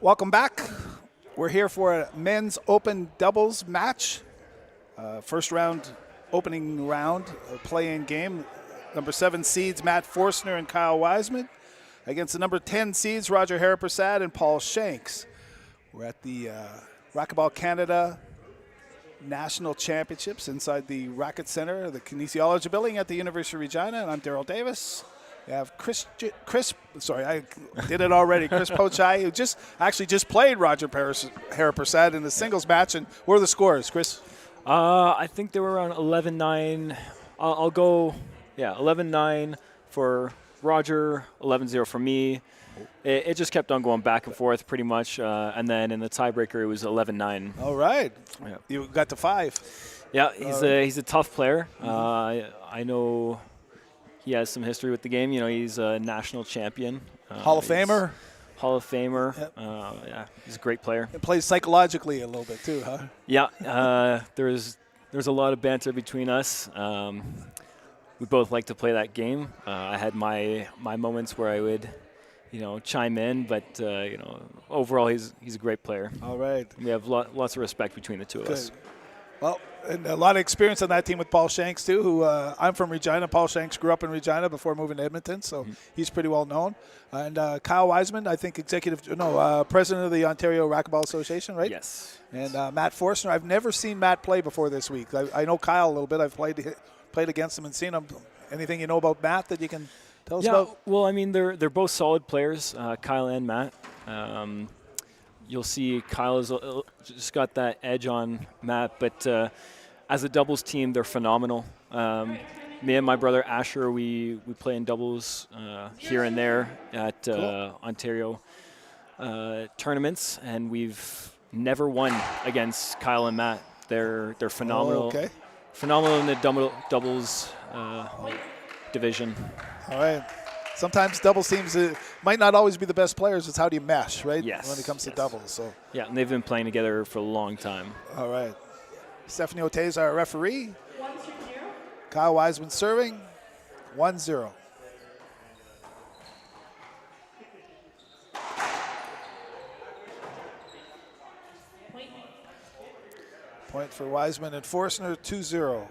Welcome back. We're here for a men's open doubles match. First round, opening round, play-in game. Number 7 seeds Matt Forstner and Kyle Wiseman against the number 10 seeds Roger Harripersad and Paul Shanks. We're at the Racquetball Canada National Championships inside the Racket Center, the Kinesiology Building at the University of Regina, and I'm Daryl Davis. We have Chris I did it already, Chris Pochai, who just played Roger Harripersad in the singles match. And what are the scores, Chris? I think they were around 11-9. I'll go, 11-9 for Roger, 11-0 for me. It just kept on going back and forth pretty much. And then in the tiebreaker, it was 11-9. All right. Yeah. You got to 5. Yeah, he's a tough player. I know he has some history with the game. You know, he's a national champion. Hall of Famer. Hall of Famer. Yep. He's a great player. It plays psychologically a little bit too, huh? Yeah, there's a lot of banter between us. We both like to play that game. I had my moments where I would, chime in, but overall he's a great player. All right. We have lots of respect between the two of us. Well, and a lot of experience on that team with Paul Shanks too, who I'm from Regina. Paul Shanks grew up in Regina before moving to Edmonton, so he's pretty well known. And Kyle Wiseman, I think president of the Ontario Racquetball Association, right? Yes. And Matt Forstner. I've never seen Matt play before this week. I know Kyle a little bit. I've played against him and seen him. Anything you know about Matt that you can tell us about? Well, I mean, they're both solid players, Kyle and Matt. You'll see Kyle has just got that edge on Matt, but as a doubles team, they're phenomenal. Me and my brother Asher, we play in doubles here and there at Ontario tournaments, and we've never won against Kyle and Matt. They're phenomenal. Oh, okay. Phenomenal in the doubles division. All right. Sometimes doubles teams might not always be the best players. It's how do you mesh, right? Yes. When it comes to doubles. So. Yeah, and they've been playing together for a long time. All right. Stephanie Otez, our referee. 1-0. Kyle Wiseman serving. 1-0. Point for Wiseman and Forstner, 2-0.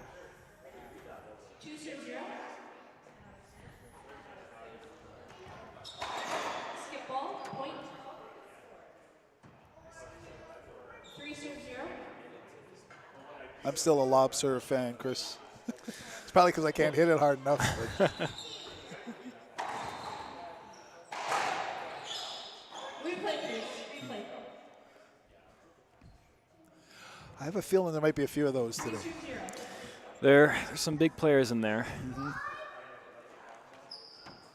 I'm still a lob serve fan, Chris. It's probably because I can't hit it hard enough. I have a feeling there might be a few of those today. There's some big players in there.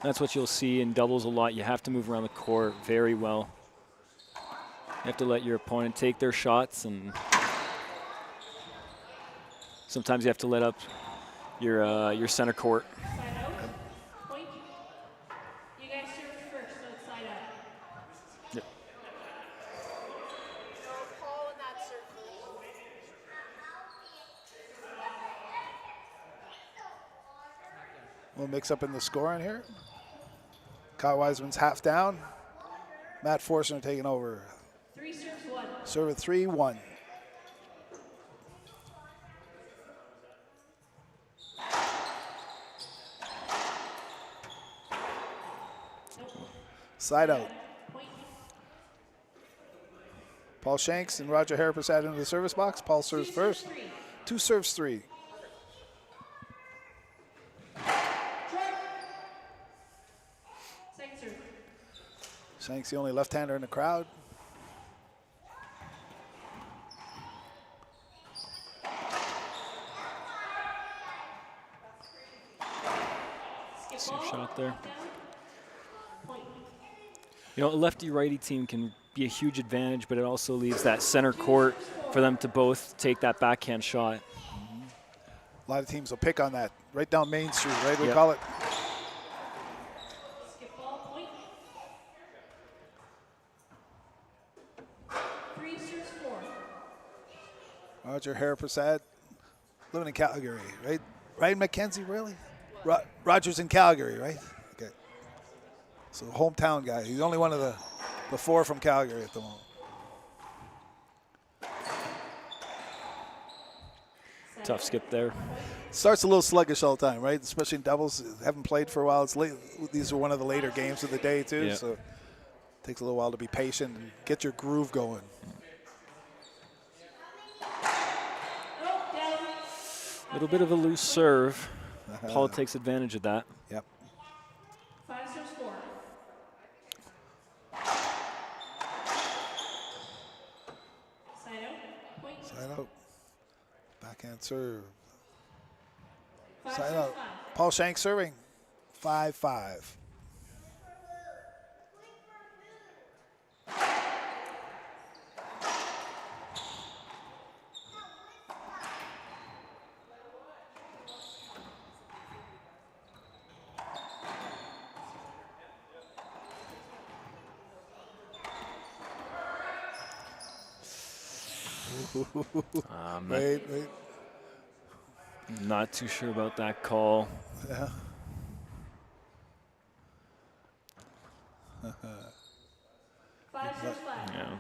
That's what you'll see in doubles a lot. You have to move around the court very well. You have to let your opponent take their shots, and sometimes you have to let up your center court. Point. You guys serve first, so it's side out. Yep. Paul in that circle. We'll mix up in the scoring here. Kyle Wiseman's half down. Matt Forstner taking over. 3 serves 1. Serve at 3-1. Side out. Paul Shanks and Roger Harripersad into the service box. Paul serves first. 2 serves 3. Second serve. Shanks the only left-hander in the crowd. Safe shot there. A lefty-righty team can be a huge advantage, but it also leaves that center court for them to both take that backhand shot. A lot of teams will pick on that. Right down Main Street, right? We Yep. call it. Skip ball, point. 3 serves 4. Roger Harripersad, living in Calgary, right? Ryan McKenzie, really? Roger's in Calgary, right? Okay. So hometown guy. He's only one of the The 4 from Calgary at the moment. Tough skip there. Starts a little sluggish all the time, right? Especially in doubles. Haven't played for a while. It's late. These are one of the later games of the day, too. Yeah. So it takes a little while to be patient and get your groove going. A little bit of a loose serve. Paul takes advantage of that. Yep. 5 serves 4. Side out. Point. Side out. Backhand serve. 5 Side serves out. 5. Paul Shanks serving. 5-5. Wait. Not too sure about that call. Yeah. 5 serves 5. Yeah.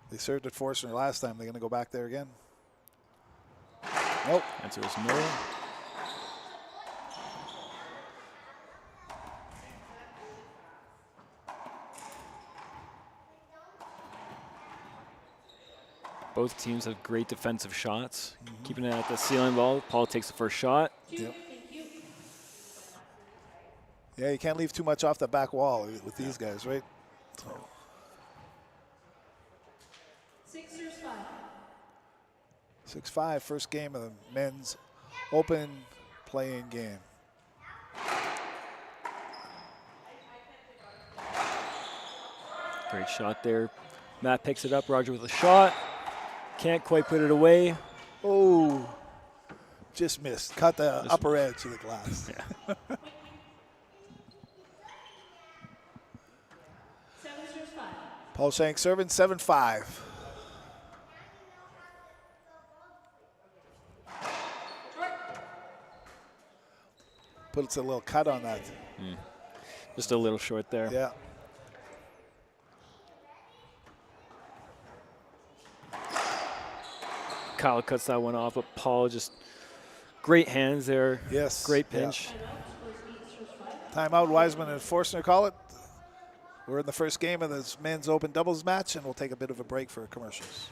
They served at Forstner last time. They're going to go back there again. Nope. Answer is no. Both teams have great defensive shots. Keeping it at the ceiling ball. Paul takes the first shot. Yep. Yeah, you can't leave too much off the back wall with these guys, right? So. 6 serves 5. 6-5, first game of the men's open playing game. Great shot there. Matt picks it up. Roger with a shot. Can't quite put it away. Oh, just missed. Caught the upper edge of the glass. Yeah. 7 serves 5. Paul Shanks serving 7-5. Puts a little cut on that. Just a little short there. Yeah. Kyle cuts that one off, but Paul just great hands there. Yes. Great yeah. pinch. Timeout, Wiseman and Forstner call it. We're in the first game of this men's open doubles match, and we'll take a bit of a break for commercials.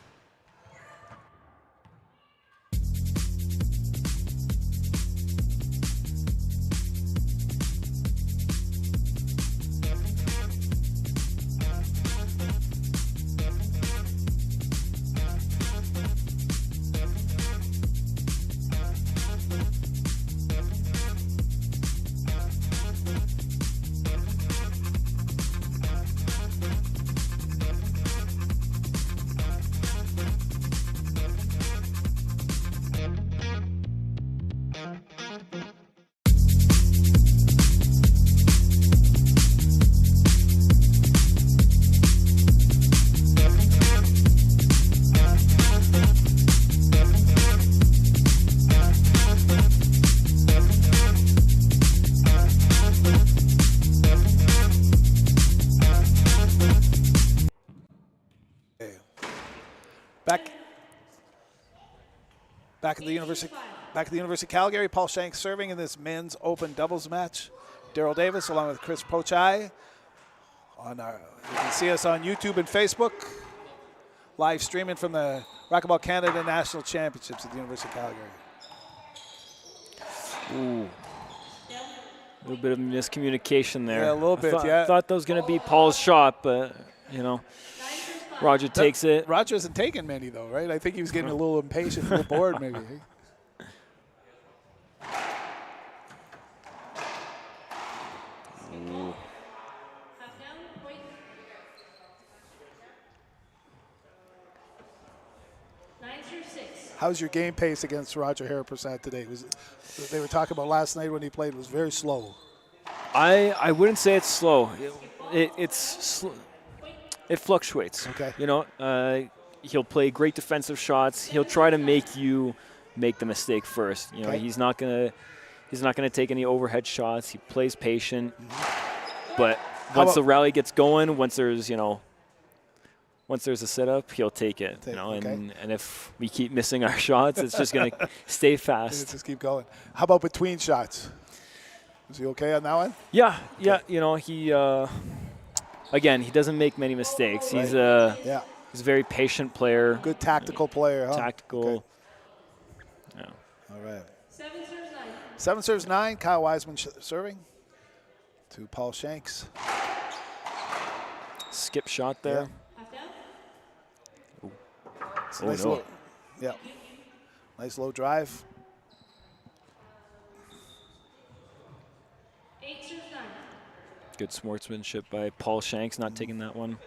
Back at the University of Calgary, Paul Shanks serving in this men's open doubles match. Daryl Davis along with Chris Pochai. You can see us on YouTube and Facebook. Live streaming from the Racquetball Canada National Championships at the University of Calgary. Ooh. A little bit of miscommunication there. Yeah, a little bit, yeah. I thought that was going to be Paul's shot, but, you know, Roger takes it. Roger isn't taking many, though, right? I think he was getting a little impatient, a little bored, maybe. Ooh. How's your game pace against Roger Harripersad today? They were talking about last night when he played was very slow. I wouldn't say it's slow. It fluctuates. Okay. You know, he'll play great defensive shots. He'll try to make you make the mistake first. You know, Okay. he's not gonna take any overhead shots. He plays patient, but once the rally gets going, once there's, once there's a setup, he'll take it. And if we keep missing our shots, it's just going to stay fast. Just keep going. How about between shots? Is he okay on that one? Yeah. He again, he doesn't make many mistakes. Right. He's a very patient player. Good tactical player, huh? Tactical. Okay. Yeah. All right. 7 serves 9. 7 serves 9. Kyle Wiseman serving to Paul Shanks. Skip shot there. Half down. It's a nice low, nice low drive. 8 serves 9. Good sportsmanship by Paul Shanks, not taking that one.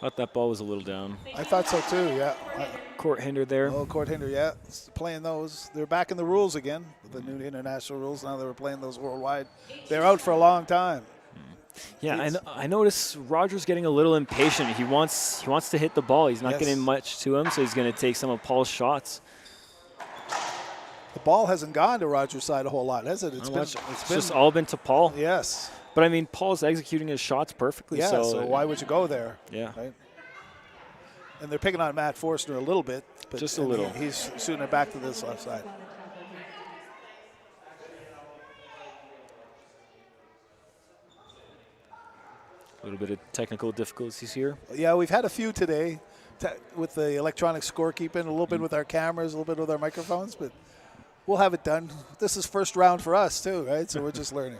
Thought that ball was a little down. I thought so too, yeah. Court hinder there. Oh, court hinder, yeah. Playing those. They're back in the rules again, with the new international rules. Now they were playing those worldwide. They're out for a long time. Yeah, I notice Roger's getting a little impatient. He wants to hit the ball. He's not getting much to him, so he's going to take some of Paul's shots. The ball hasn't gone to Roger's side a whole lot, has it? It's just all been to Paul. Yes. But, I mean, Paul's executing his shots perfectly. Yeah, so why would you go there? Yeah. Right? And they're picking on Matt Forstner a little bit. But just a little. He's shooting it back to this left side. A little bit of technical difficulties here. Yeah, we've had a few today with the electronic scorekeeping, a little bit with our cameras, a little bit with our microphones, but we'll have it done. This is first round for us too, right? So we're just learning.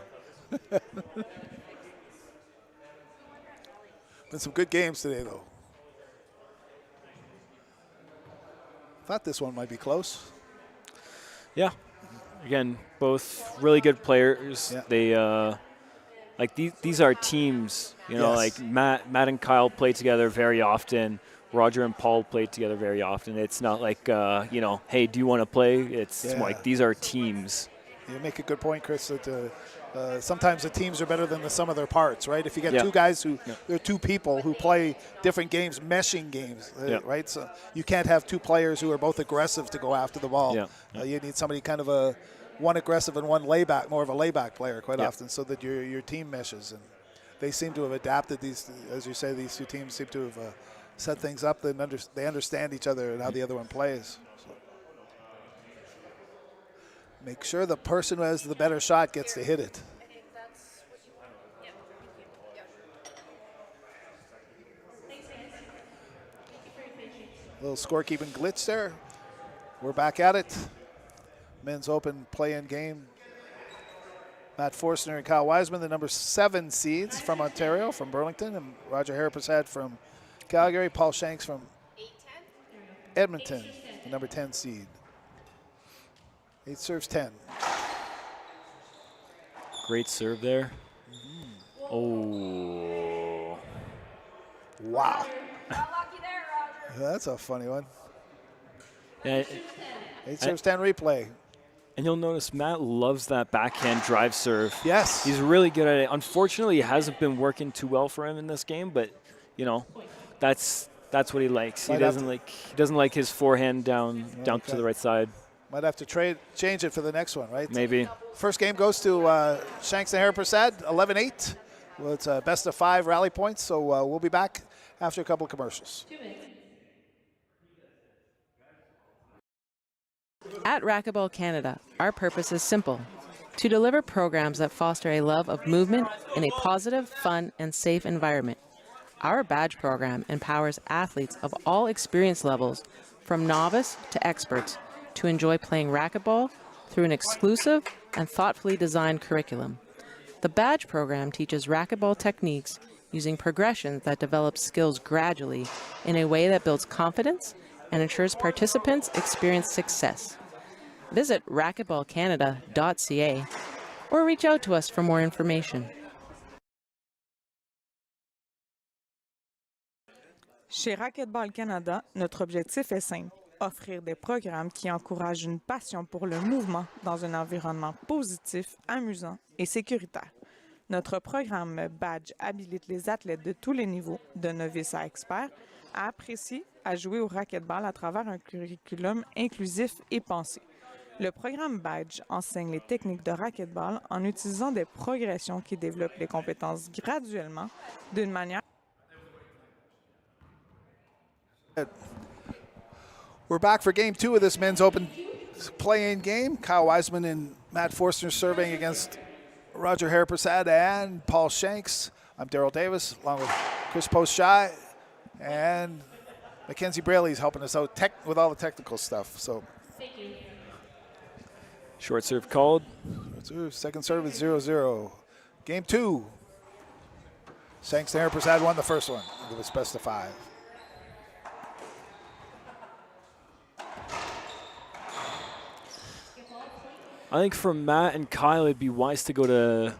Been some good games today, though. Thought this one might be close. Yeah. Again, both really good players. Yeah. They like these are teams. Like Matt and Kyle play together very often. Roger and Paul play together very often. It's not like hey, do you want to play? It's like these are teams. You make a good point, Chris, that sometimes the teams are better than the sum of their parts, right? If you get two guys they're two people who play different games, meshing games, right? So you can't have two players who are both aggressive to go after the ball. You need somebody kind of one aggressive and one layback, more of a layback player quite often, so that your team meshes. And they seem to have adapted these, as you say, these two teams seem to have set things up. They understand each other and how the other one plays. So. Make sure the person who has the better shot gets to hit it. A little scorekeeping glitch there. We're back at it. Men's Open play-in game. Matt Forstner and Kyle Wiseman, the number 7 seeds from Ontario, from Burlington, and Roger Harripersad from Calgary. Paul Shanks from Edmonton, the number 10 seed. 8 serves 10. Great serve there. Oh. Wow. That's a funny one. Yeah, 8 serves 10 replay. And you'll notice Matt loves that backhand drive serve. Yes. He's really good at it. Unfortunately, it hasn't been working too well for him in this game, but that's what he likes. He doesn't like his forehand down to the right side. Might have to change it for the next one, right? Maybe. First game goes to Shanks and Harripersad, 11-8. Well, it's a best of 5 rally points, so we'll be back after a couple of commercials. 2 minutes. At Racquetball Canada, our purpose is simple: to deliver programs that foster a love of movement in a positive, fun, and safe environment. Our badge program empowers athletes of all experience levels, from novice to experts, to enjoy playing racquetball through an exclusive and thoughtfully designed curriculum. The badge program teaches racquetball techniques using progressions that develop skills gradually in a way that builds confidence and ensures participants experience success. Visit racquetballcanada.ca or reach out to us for more information. Chez Racquetball Canada, notre objectif est simple: offrir des programmes qui encouragent une passion pour le mouvement dans un environnement positif, amusant et sécuritaire. Notre programme Badge habilite les athlètes de tous les niveaux, de novices à experts, à apprécier à jouer au racquetball à travers un curriculum inclusif et pensé. Le programme Badge enseigne les techniques de racquetball en utilisant des progressions qui développent les compétences graduellement d'une manière. We're back for game 2 of this men's open play-in game. Kyle Wiseman and Matt Forstner serving against Roger Harripersad and Paul Shanks. I'm Daryl Davis, along with Chris Post-Shy, and Mackenzie Braley's helping us out with all the technical stuff. So, Short serve called. Second serve is 0-0. Game 2. Shanks and Harripersad won the first one. It was best of 5. I think for Matt and Kyle, it'd be wise to go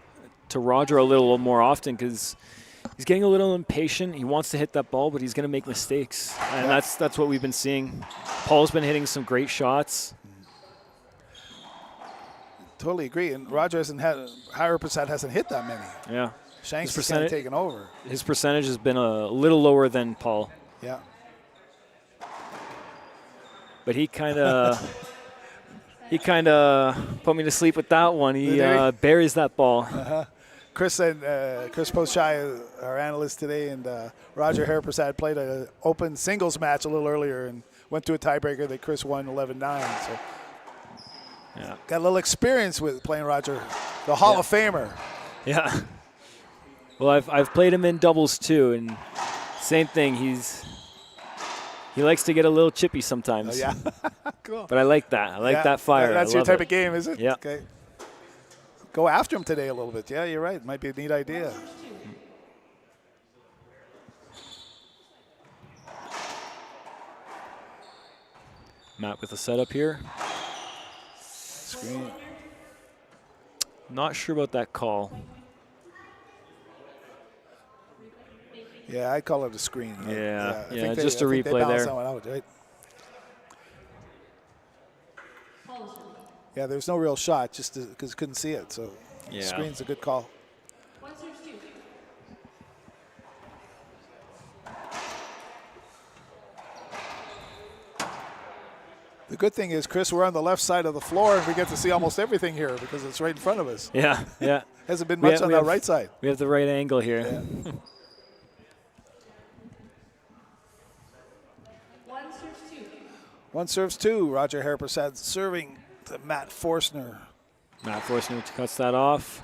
to Roger a little more often because he's getting a little impatient. He wants to hit that ball, but he's going to make mistakes, and that's what we've been seeing. Paul's been hitting some great shots. Totally agree. And Roger Harripersad hasn't hit that many. Yeah. Shanks has kind of taken over. His percentage has been a little lower than Paul. Yeah. But he kind of put me to sleep with that one. He buries that ball. Chris Post-Shy, our analyst today, and Roger Harripersad played an open singles match a little earlier and went to a tiebreaker that Chris won 11-9. So yeah, got a little experience with playing Roger, the Hall of Famer. Yeah. Well, I've played him in doubles too, and same thing. He likes to get a little chippy sometimes. Oh, yeah. Cool. But I like that. I like that fire. That's your type of game, is it? Yeah. Okay. Go after him today a little bit. Yeah, you're right. Might be a neat idea. Matt with a setup here. Screen. Not sure about that call. Yeah, I call it a screen. Yeah, I think just a replay they balanced there. That one out, right? Yeah, there's no real shot just because couldn't see it. So yeah. Screen's a good call. The good thing is, Chris, we're on the left side of the floor, and we get to see almost everything here because it's right in front of us. Yeah, yeah. Hasn't been much on the right side. We have the right angle here. Yeah. One serves two. Roger Harripersad serving to Matt Forstner. Matt Forstner cuts that off.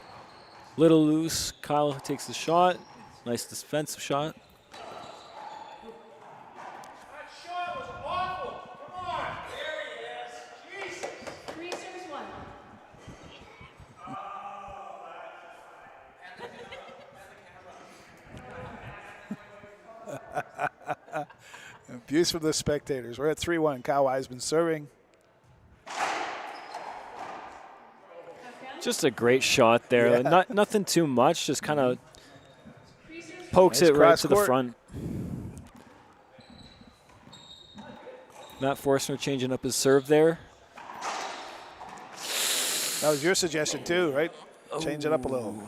Little loose. Kyle takes the shot. Nice defensive shot. That shot was awful. Come on. There he is. Jesus. 3 serves 1. Abuse from the spectators. We're at 3-1. Kyle Wiseman serving. Just a great shot there. Yeah. Nothing too much. Just kind of pokes Nice it right cross to the court. front. Matt Forstner changing up his serve there. That was your suggestion too, right? Change it up a little.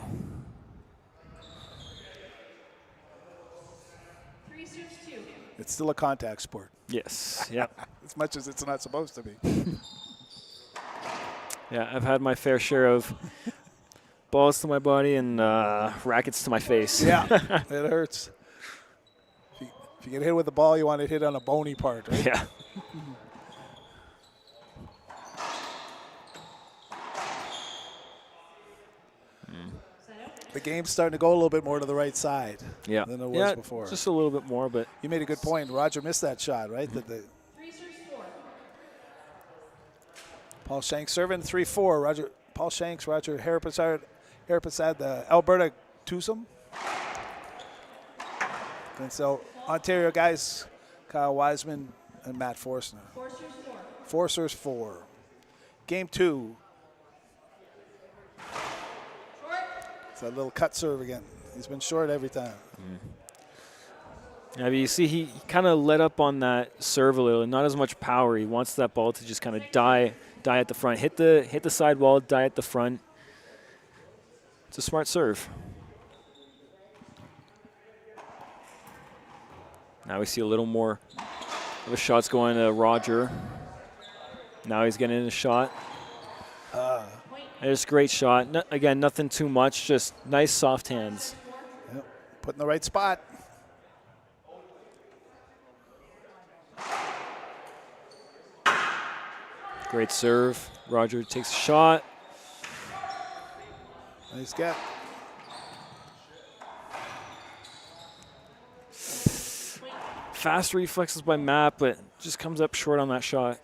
3 serves 2. It's still a contact sport, Yes. Yeah. as much as it's not supposed to be. Yeah. I've had my fair share of balls to my body and rackets to my face. Yeah, it hurts. If you get hit with the ball, you want to hit on a bony part, right? Yeah. The game's starting to go a little bit more to the right side Yeah. than it was before. Just a little bit more, but You made a good point. Roger missed that shot, right? 3 serves 4. Paul Shanks serving 3-4. Paul Shanks, Roger Harripersad, the Alberta twosome. And so Ontario guys, Kyle Wiseman and Matt Forstner. 4 serves 4. 4 serves 4. Game 2. It's that little cut serve again. He's been short every time. yeah, but you see he kind of let up on that serve a little, not as much power. He wants that ball to just kind of die at the front. Hit the sidewall, die at the front. It's a smart serve. Now we see a little more of a shots going to Roger. Now he's getting a shot. And it's a great shot. No, again, nothing too much, just nice soft hands. Yep. Put in the right spot. Great serve. Roger takes a shot. Nice get. Fast reflexes by Matt, but just comes up short on that shot.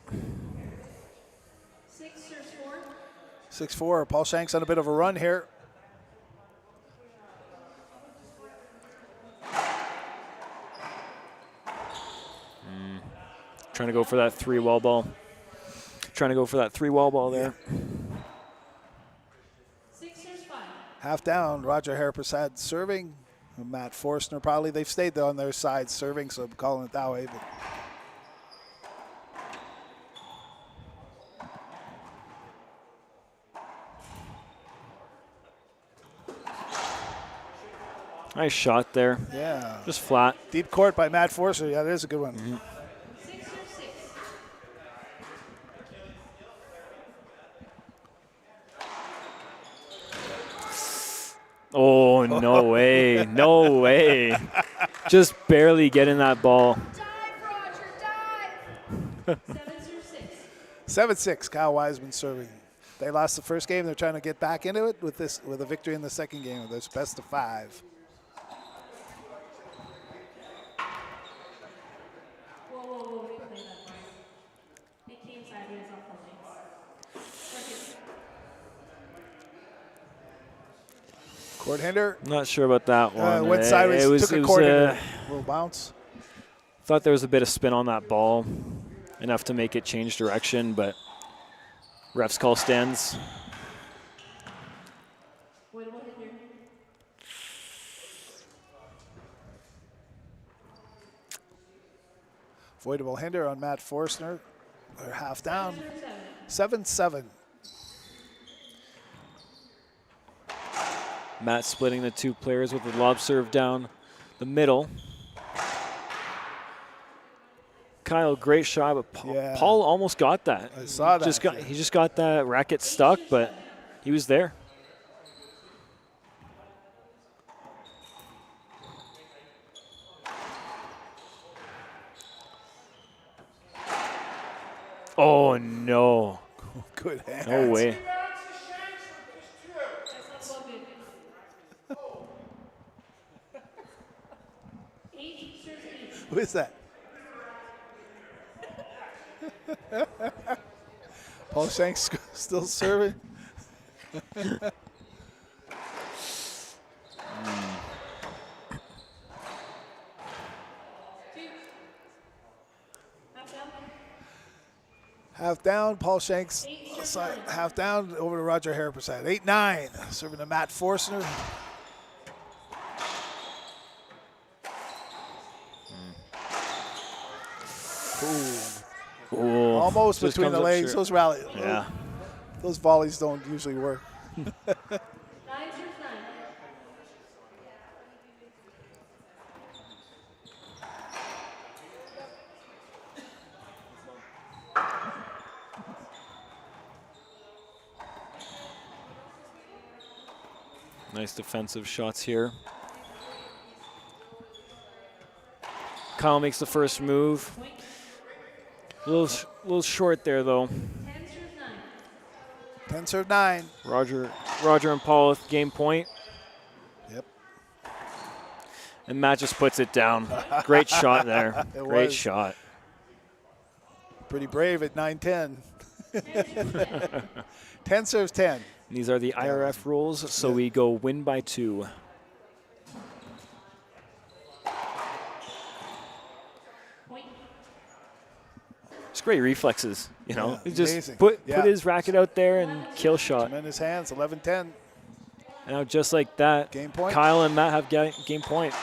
6-4. Paul Shanks on a bit of a run here. Trying to go for that 3 wall ball. Trying to go for that 3 wall ball there. Half down. Roger Harripersad serving. Matt Forstner probably. They've stayed on their side serving, so I'm calling it that way. But Nice shot there. yeah. Just flat. Deep court by Matt Forstner. Yeah, that is a good one. Oh, no way. No way. Just barely getting that ball. Dive, Roger, dive. 7-6. Kyle Wiseman serving. They lost the first game. They're trying to get back into it with a victory in the second game. There's best of 5. Whoa, replay that part. It came sideways off the legs. Court hinder. Not sure about that one. Went sideways. Took a court hinder. Little bounce. Thought there was a bit of spin on that ball, enough to make it change direction, but refs call stands. Voidable hinder on Matt Forstner. They're half down. 7-7. Matt splitting the 2 players with the lob serve down the middle. Kyle, great shot, but Paul almost got that. I saw that. He just got that racket stuck, but he was there. Oh, no. Good hands. No way. Who is that? Paul Shanks still serving. Half down, Paul Shanks. Half down, over to Roger Harripersad. 8-9, serving to Matt Forstner. Ooh, almost just between the comes up legs. short. Those rally, Yeah. those volleys don't usually work. Nice defensive shots here. Kyle makes the first move. A little short there, though. 10-9. Roger and Paul with game point. Yep. And Matt just puts it down. Great shot there. Great shot. Pretty brave at 9-10. 10 serves 10. These are the IRF rules, so we go win by 2. It's great reflexes, you know. Yeah, He just amazing. put Yeah. his racket out there and kill shot. Tremendous hands, 11-10. Now just like that, Game point. Kyle and Matt have game point.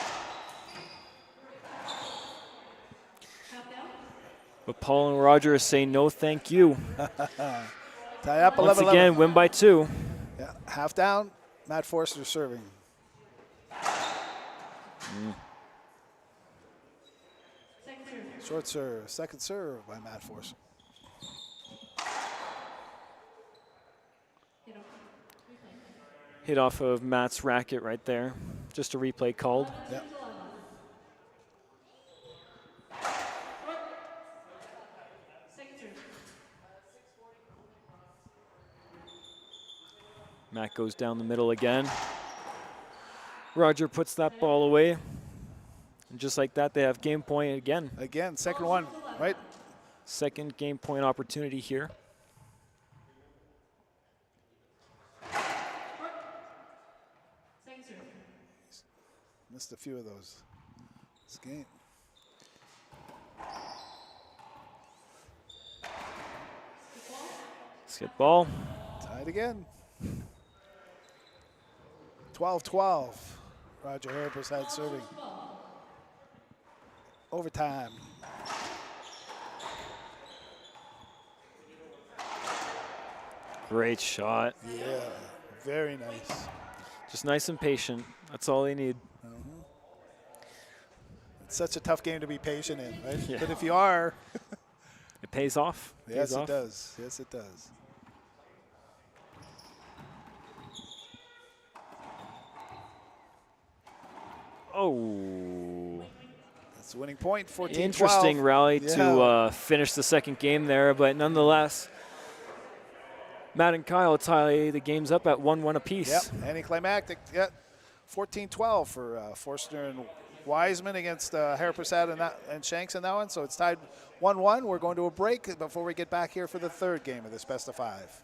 But Paul and Roger say no thank you. Tie up 11-11. Once again, win by 2. Yeah, half down. Matt Forstner serving. Short serve, second serve by Matt Forstner. Hit off of Matt's racket right there. Just a replay called. Yeah. Matt goes down the middle again. Roger puts that ball away. And just like that, they have game point again. Again, second one, right? Second game point opportunity here. Missed a few of those this game. Let's get ball. Tied again. 12-12. Roger Harripersad serving. Overtime. Great shot. Yeah, very nice. Just nice and patient. That's all they need. It's such a tough game to be patient in, right? Yeah. But if you are, It pays off. yes, Pays it off. does. Yes, it does. Oh. That's the winning point, 14-12. Interesting rally Yeah. to finish the second game there, but nonetheless, Matt and Kyle tie the games up at 1-1 apiece. Yep, anticlimactic. Yeah, 14-12 for Forstner and Wiseman against Harripersad and Shanks in that one. So it's tied 1-1. We're going to a break before we get back here for the third game of this best of 5.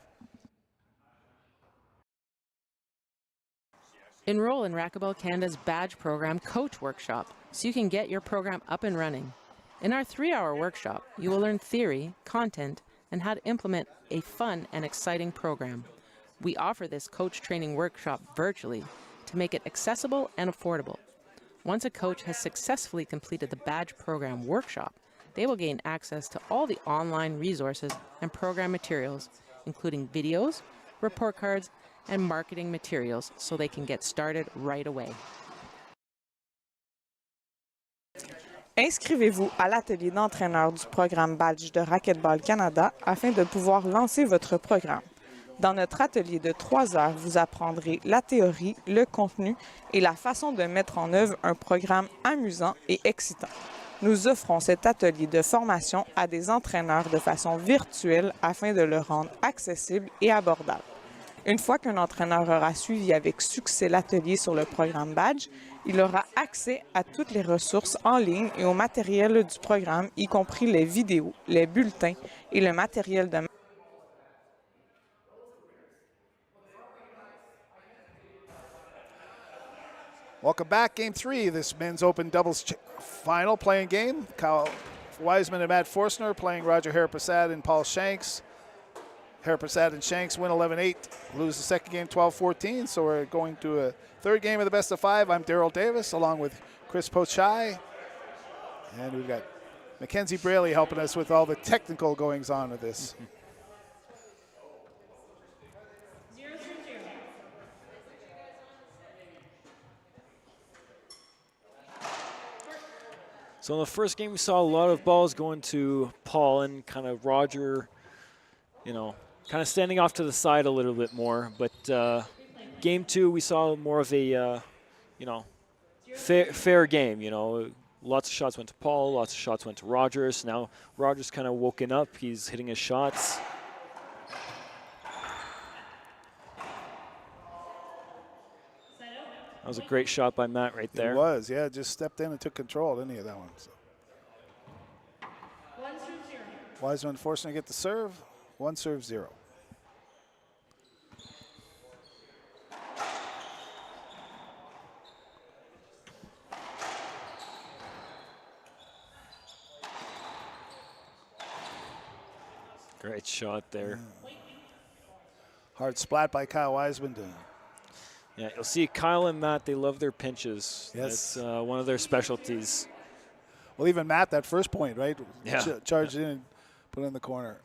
Enroll in Racquetball Canada's badge program Coach Workshop so you can get your program up and running. In our 3-hour workshop, you will learn theory, content, and how to implement a fun and exciting program. We offer this coach training workshop virtually to make it accessible and affordable. Once a coach has successfully completed the badge program workshop, they will gain access to all the online resources and program materials, including videos, report cards, and marketing materials so they can get started right away. Inscrivez-vous à l'atelier d'entraîneur du programme Badge de Racquetball Canada afin de pouvoir lancer votre programme. Dans notre atelier de 3 heures, vous apprendrez la théorie, le contenu et la façon de mettre en œuvre un programme amusant et excitant. Nous offrons cet atelier de formation à des entraîneurs de façon virtuelle afin de le rendre accessible et abordable. Une fois qu'un entraîneur aura suivi avec succès l'atelier sur le programme Badge, il aura accès à toutes les ressources en ligne et au matériel du programme, y compris les vidéos, les bulletins et le matériel de Welcome back, Game 3, this men's open doubles final playing game. Kyle Wiseman and Matt Forstner playing Roger Harripersad and Paul Shanks. Harripersad and Shanks win 11-8, lose the second game 12-14. So we're going to a third game of the best of 5. I'm Daryl Davis along with Chris Pochai. And we've got Mackenzie Braley helping us with all the technical goings on of this. So in the first game, we saw a lot of balls going to Paul and kind of Roger, you know, kind of standing off to the side a little bit more. But game 2, we saw more of a, you know, fair game. You know, lots of shots went to Paul, lots of shots went to Roger. So now Roger's kind of woken up. He's hitting his shots. That was a great shot by Matt right there. It was, yeah, just stepped in and took control, didn't he, of that one? So. Wiseman and Forstner get the serve, 1-0. Great shot there. Hard splat by Kyle Wiseman to Yeah, you'll see Kyle and Matt, they love their pinches. Yes. That's one of their specialties. well, even Matt, that first point, right? Yeah. Charged in and put it in the corner.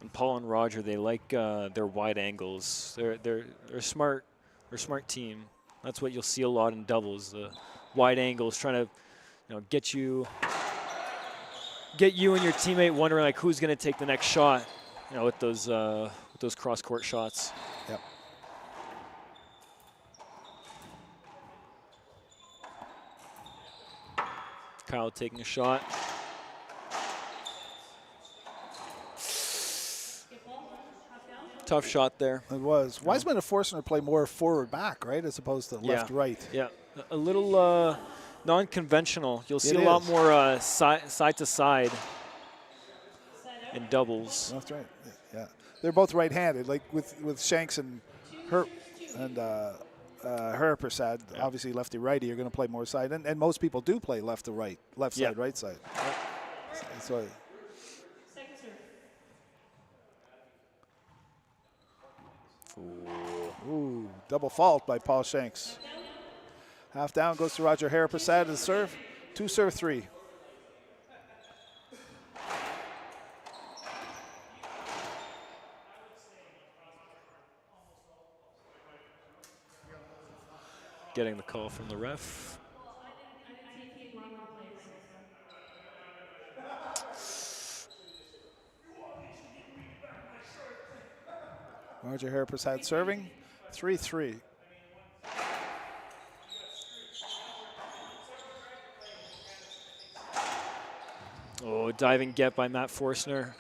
And Paul and Roger, they like their wide angles. They're smart. They're a smart team. That's what you'll see a lot in doubles. The wide angles, trying to, get you and your teammate wondering like who's going to take the next shot. With those cross court shots. Yep. Kyle taking a shot. Tough shot there. It was. Wiseman and Forstner play more forward back, right, as opposed to left right. Yeah, a little non-conventional. You'll see a lot more side to side in doubles. That's right. Yeah, they're both right-handed. Like with Shanks and Harripersad, obviously lefty righty. You're going to play more side, and most people do play left to right, left side, right side. That's why. Ooh, double fault by Paul Shanks. Half down goes to Roger Harripersad to serve. 2-3. Getting the call from the ref. Roger Harripersad serving. 3-3. Oh, diving get by Matt Forstner.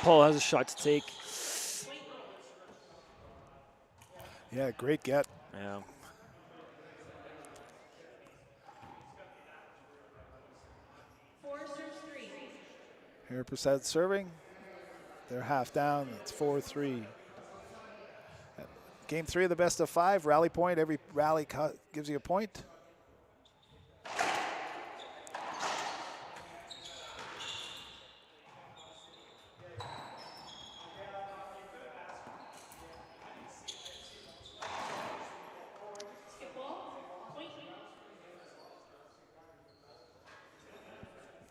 Paul has a shot to take. Yeah, great get. Yeah. Harripersad serving. They're half down. It's 4-3. Game 3 of the best of 5. Rally point. Every rally gives you a point.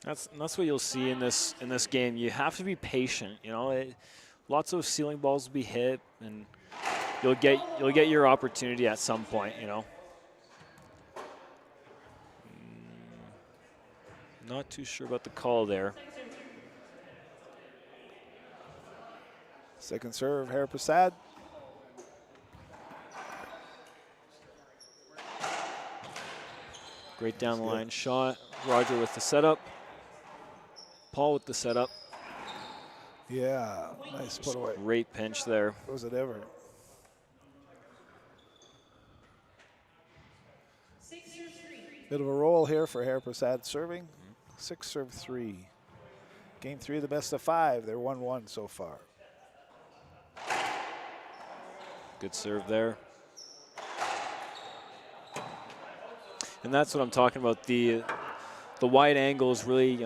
That's what you'll see in this game. You have to be patient. Lots of ceiling balls will be hit, and you'll get your opportunity at some point. Not too sure about the call there. Second serve, Harripersad. Great down the line shot. Roger with the setup. Paul with the setup. Yeah, nice put away. Great pinch there. Was it ever? Bit of a roll here for Harripersad serving. 6-3. Game 3 of the best of 5. They're 1-1 so far. Good serve there. And that's what I'm talking about. The wide angles really,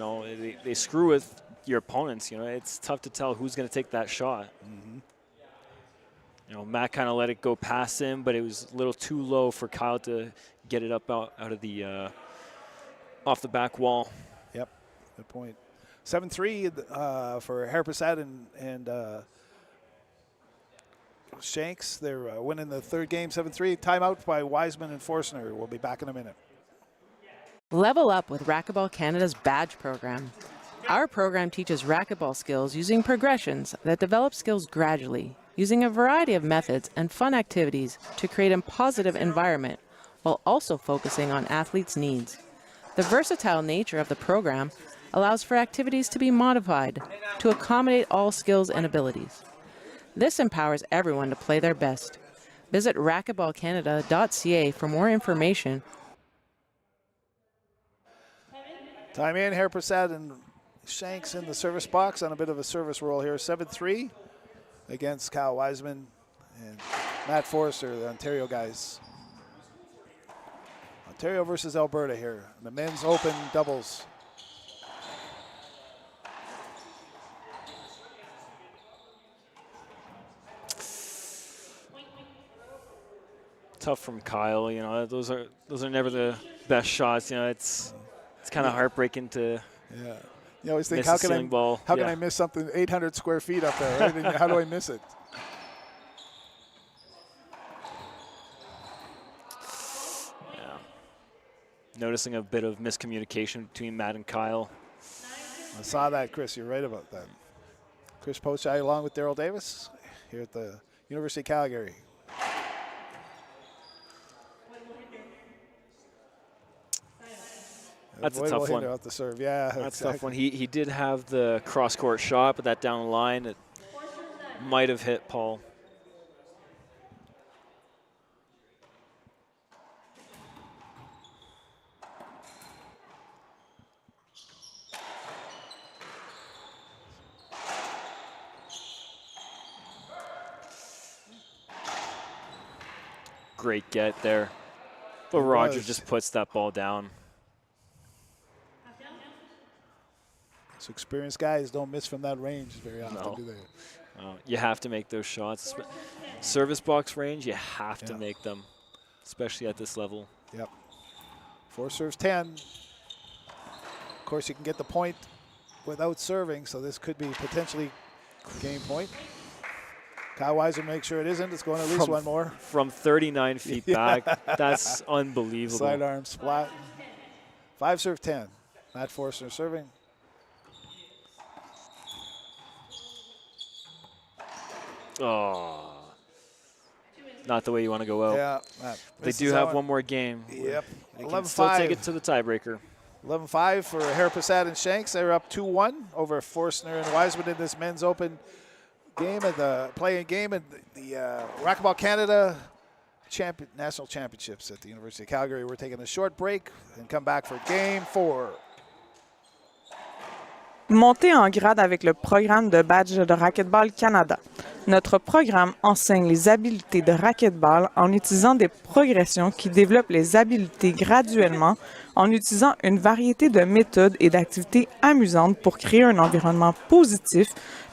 they screw with your opponents. It's tough to tell who's going to take that shot. Mm-hmm. Matt kind of let it go past him, but it was a little too low for Kyle to get it up out of the off the back wall. Yep, good point. 7-3 for Harripersad and Shanks. They're winning the third game, 7-3. Timeout by Wiseman and Forstner. We'll be back in a minute. Level up with Racquetball Canada's badge program. Our program teaches racquetball skills using progressions that develop skills gradually, using a variety of methods and fun activities to create a positive environment while also focusing on athletes' needs. The versatile nature of the program allows for activities to be modified to accommodate all skills and abilities. This empowers everyone to play their best. Visit racquetballcanada.ca for more information. Time in, Harripersad and Shanks in the service box on a bit of a service roll here. 7-3 against Kyle Wiseman and Matt Forster, the Ontario guys. Ontario versus Alberta here. The men's open doubles. Tough from Kyle. Those are never the best shots. It's kind of heartbreaking to. Yeah, You always think, miss how a can ceiling ball. how can Yeah. I miss something 800 square feet up there? Right? And how do I miss it? Yeah. Noticing a bit of miscommunication between Matt and Kyle. I saw that, Chris. You're right about that. Chris Pochai along with Daryl Davis here at the University of Calgary. That's a tough one. Out the serve. Yeah, That's exactly. a tough one. He did have the cross-court shot, but that down the line, it might have hit Paul. Great get there. But Roger just puts that ball down. So experienced guys don't miss from that range very often, do they? You have to make those shots. Service box range, you have to make them, especially at this level. Yep. 4 serves 10. Of course, you can get the point without serving, so this could be potentially game point. Kyle Weiser makes sure it isn't. It's going at least one more. From 39 feet back, that's unbelievable. Sidearm splat. 5 serve 10. Matt Forstner serving. Oh, not the way you want to go out. Yeah. They do have one more game. Yep. They can still 11-5. take it to the tiebreaker. 11-5 for Harripersad and Shanks. They're up 2-1 over Forstner and Wiseman in this men's open game at the playing game at the Racquetball Canada National Championships at the University of Calgary. We're taking a short break and come back for game 4. Montez en grade avec le programme de badge de Racquetball Canada. Notre programme enseigne les habiletés de racquetball en utilisant des progressions qui développent les habiletés graduellement en utilisant une variété de méthodes et d'activités amusantes pour créer un environnement positif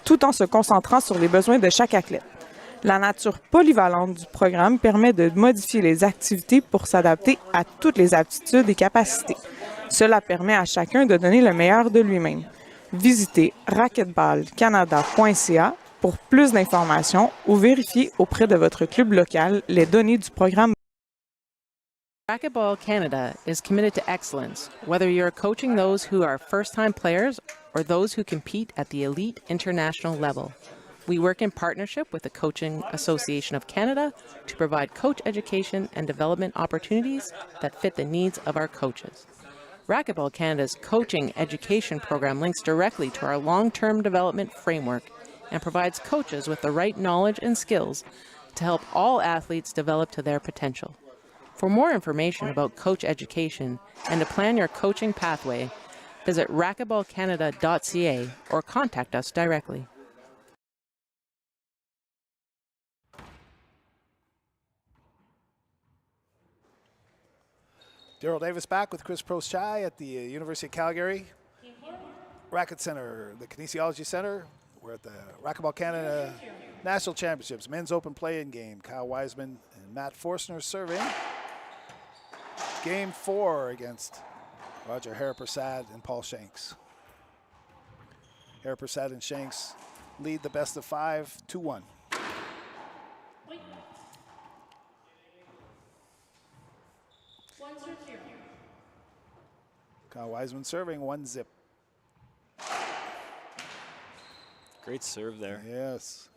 tout en se concentrant sur les besoins de chaque athlète. La nature polyvalente du programme permet de modifier les activités pour s'adapter à toutes les aptitudes et capacités. Cela permet à chacun de donner le meilleur de lui-même. Visitez racquetballcanada.ca pour plus d'informations ou vérifiez auprès de votre club local les données du programme. Racquetball Canada is committed to excellence, whether you're coaching those who are first-time players or those who compete at the elite international level. We work in partnership with the Coaching Association of Canada to provide coach education and development opportunities that fit the needs of our coaches. Racquetball Canada's coaching education program links directly to our long-term development framework and provides coaches with the right knowledge and skills to help all athletes develop to their potential. For more information about coach education and to plan your coaching pathway, visit racquetballcanada.ca or contact us directly. Daryl Davis back with Chris Pochai at the University of Calgary Racket Center, the Kinesiology Center. We're at the Racquetball Canada National Championships, men's open play-in game. Kyle Wiseman and Matt Forstner serving. Game 4 against Roger Harripersad and Paul Shanks. Harripersad and Shanks lead the best of 5, 2-1. Kyle Wiseman serving 1-0. Great serve there. Yes.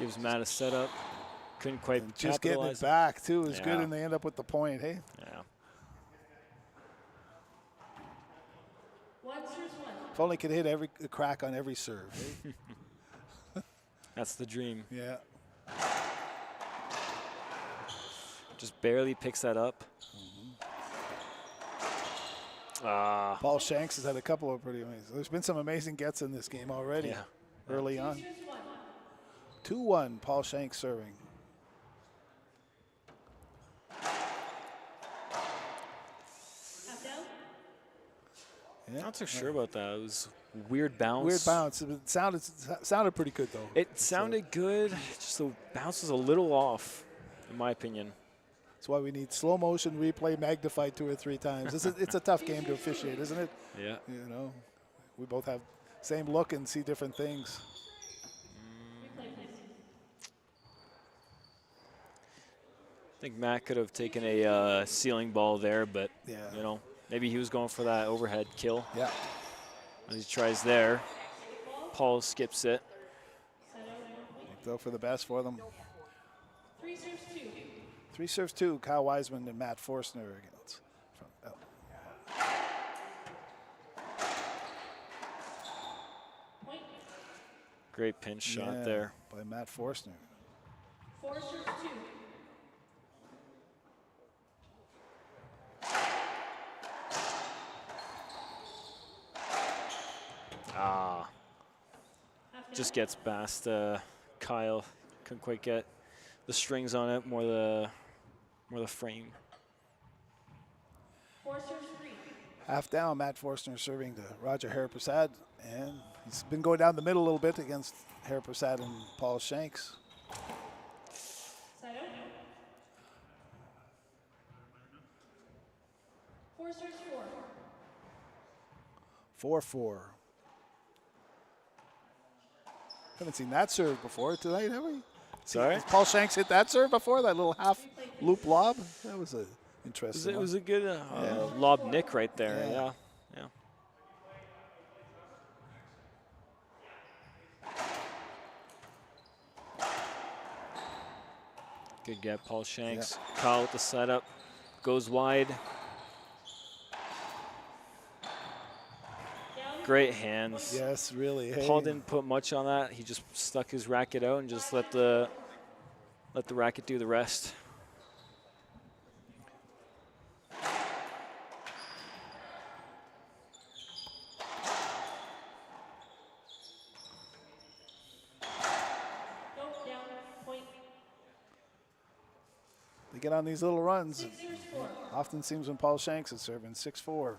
Gives Matt a setup. Couldn't quite And just getting it capitalize. back, too, is Yeah. good, and they end up with the point, hey? Yeah. If only could hit every crack on every serve. Eh? That's the dream. Yeah. Just barely picks that up. Paul Shanks has had a couple of pretty amazing. There's been some amazing gets in this game already early on. 2-1, Paul Shanks serving. Yeah. Not so sure about that. It was weird bounce. Weird bounce. It sounded pretty good, though. It sounded good. Just the bounce was a little off, in my opinion. That's why we need slow motion replay magnified 2 or 3 times. It's a tough game to officiate, isn't it? Yeah. You know, we both have same look and see different things. I think Matt could have taken a ceiling ball there, but Yeah. you know, maybe he was going for that overhead kill. Yeah. As he tries there, Paul skips it. Go for the best for them. 3 serves 2. 3 serves 2, Kyle Wiseman and Matt Forstner against. Point. Great pinch shot Yeah, there. by Matt Forstner. 4 serves 2. Ah, just gets past Kyle. Couldn't quite get the strings on it, more the frame. 4 serves 3. Half down, Matt Forstner serving to Roger Harripersad, and he's been going down the middle a little bit against Harripersad and Paul Shanks. Side out. 4 serves 4. 4-4. Haven't seen that serve before tonight, have we? Sorry? Has Paul Shanks hit that serve before? That little half loop lob? That was a interesting It was one. a good lob nick right there. Yeah. Yeah. Good get, Paul Shanks. Yeah. Kyle with the setup. Goes wide. Great hands. Yes, really. Hey. Paul didn't put much on that. He just stuck his racket out and just let the racket do the rest. Nope, down. Point. They get on these little runs. 6 serves 4. Often seems when Paul Shanks is serving 6-4.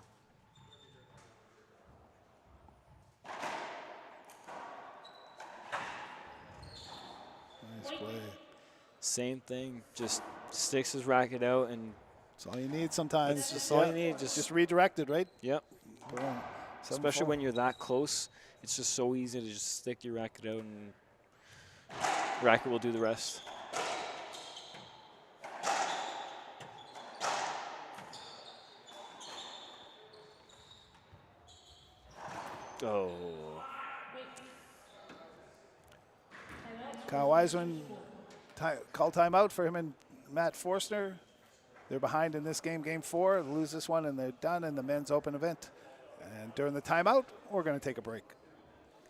Nice play. Same thing. Just sticks his racket out and That's all you need sometimes. that's just all you need. Just redirect it, right? Yep. Boom. Especially when you're that close, it's just so easy to just stick your racket out and racket will do the rest. Oh. Kyle Wiseman call timeout for him and Matt Forstner. They're behind in this game, game 4. They lose this one and they're done in the men's open event. And during the timeout, we're going to take a break.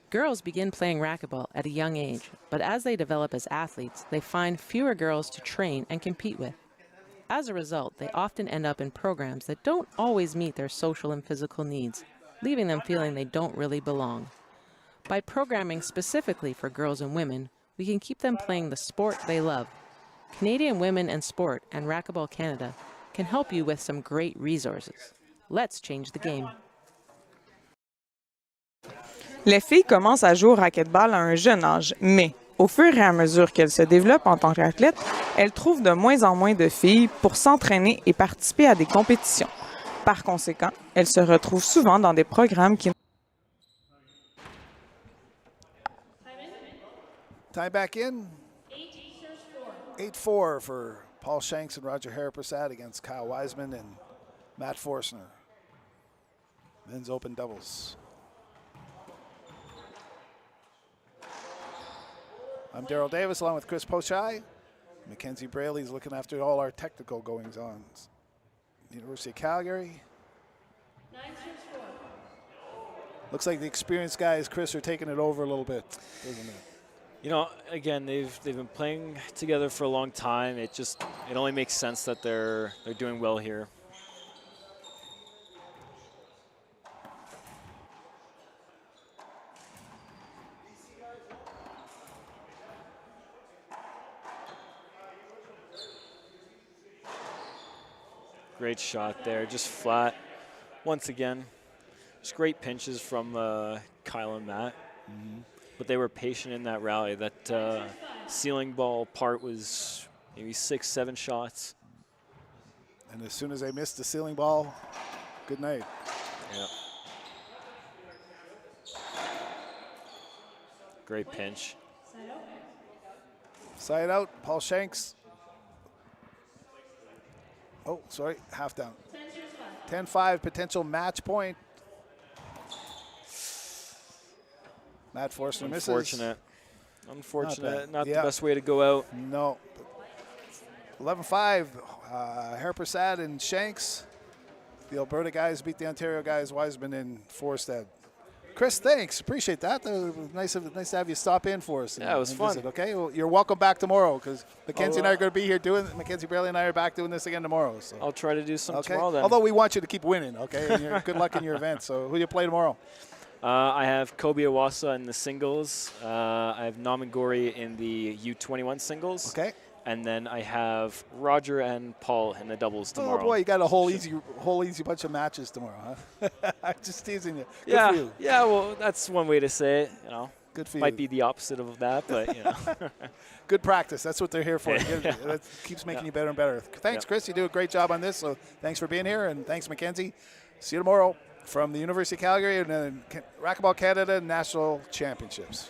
Girls begin playing racquetball at a young age, but as they develop as athletes, they find fewer girls to train and compete with. As a result, they often end up in programs that don't always meet their social and physical needs, leaving them feeling they don't really belong. By programming specifically for girls and women, we can keep them playing the sport they love. Canadian Women in Sport and Racquetball Canada can help you with some great resources. Let's change the game. Les filles commencent à jouer au racquetball à un jeune âge, mais au fur et à mesure qu'elles se développent en tant qu'athlètes, elles trouvent de moins en moins de filles pour s'entraîner et participer à des compétitions. Par conséquent, elles se retrouvent souvent dans des programmes qui Time back in. 8 serves 8-4 4. for Paul Shanks and Roger Harripersad against Kyle Wiseman and Matt Forstner. Men's open doubles. I'm Daryl Davis along with Chris Pochai. Mackenzie Braley's looking after all our technical goings-on. University of Calgary. 9 serves 4. Looks like the experienced guys, Chris, are taking it over a little bit, doesn't it? You know, again, they've been playing together for a long time. It only makes sense that they're doing well here. Great shot there, just flat. Once again, just great pinches from Kyle and Matt. But they were patient in that rally. That ceiling ball part was maybe 6-7 shots. And as soon as they missed the ceiling ball, good night. Yeah. Great pinch. Side out, Paul Shanks. Oh, sorry, half down. 10-5, potential match point. Matt Forstner misses. Unfortunate. Not Yeah. the best way to go out. No. 11-5, Harripersad and Shanks. The Alberta guys beat the Ontario guys, Wiseman and Forstner. Chris, thanks. Appreciate that. Nice to have you stop in for us. Yeah, it was fun. Visit, okay, well, you're welcome back tomorrow because Mackenzie and I are going to be here Mackenzie Bailey and I are back doing this again tomorrow. So. I'll try to do some Okay. tomorrow then. Although we want you to keep winning, okay? And good luck in your event. So who do you play tomorrow? I have Kobe Iwasa in the singles. I have Namangori in the U21 singles. Okay. And then I have Roger and Paul in the doubles tomorrow. Oh boy, you got a whole easy bunch of matches tomorrow, huh? I'm just teasing you. Good Yeah, for you. yeah. Well, that's one way to say it. You know, Good for you. might be the opposite of that, but you know. Good practice. That's what they're here for. That keeps making you better and better. Thanks, Chris. You do a great job on this. So thanks for being here, and thanks, Mackenzie. See you tomorrow from the University of Calgary and Racquetball Canada National Championships.